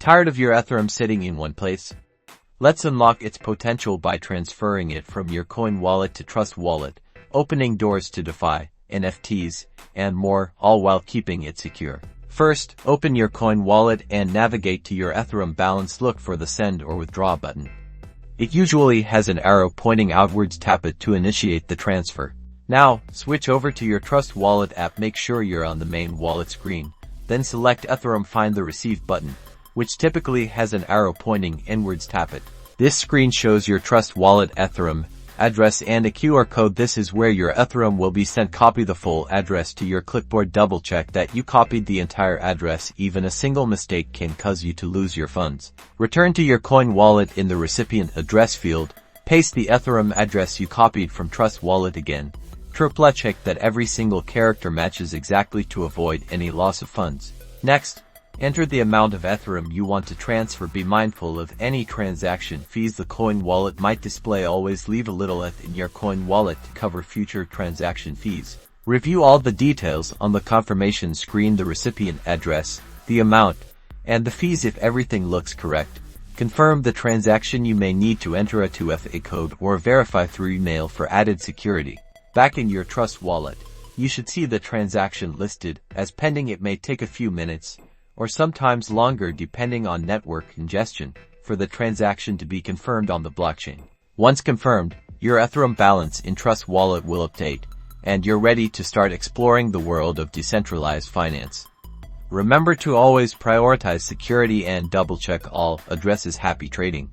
Tired of your Ethereum sitting in one place? Let's unlock its potential by transferring it from your coin wallet to Trust Wallet, opening doors to DeFi, NFTs, and more, all while keeping it secure. First, open your coin wallet and navigate to your Ethereum balance. Look for the Send or Withdraw button. It usually has an arrow pointing outwards. Tap it to initiate the transfer. Now, switch over to your Trust Wallet app. Make sure you're on the main wallet screen. Then select Ethereum. Find the Receive button, which typically has an arrow pointing inwards. Tap it. This screen shows your Trust Wallet Ethereum address and a QR code. This is where your Ethereum will be sent. Copy the full address to your clipboard. Double check that you copied the entire address. Even a single mistake can cause you to lose your funds. Return to your coin wallet. In the recipient address field, paste the Ethereum address you copied from Trust Wallet again. Triple check that every single character matches exactly to avoid any loss of funds. Next, enter the amount of Ethereum you want to transfer. Be mindful of any transaction fees the coin wallet might display. Always leave a little ETH in your coin wallet to cover future transaction fees. Review all the details on the confirmation screen: the recipient address, the amount, and the fees. If everything looks correct, confirm the transaction. You may need to enter a 2FA code or verify through email for added security. Back in your Trust Wallet, you should see the transaction listed as pending. It may take a few minutes or sometimes longer depending on network congestion for the transaction to be confirmed on the blockchain. Once confirmed, your Ethereum balance in Trust Wallet will update, and you're ready to start exploring the world of decentralized finance. Remember to always prioritize security and double-check all addresses. Happy trading!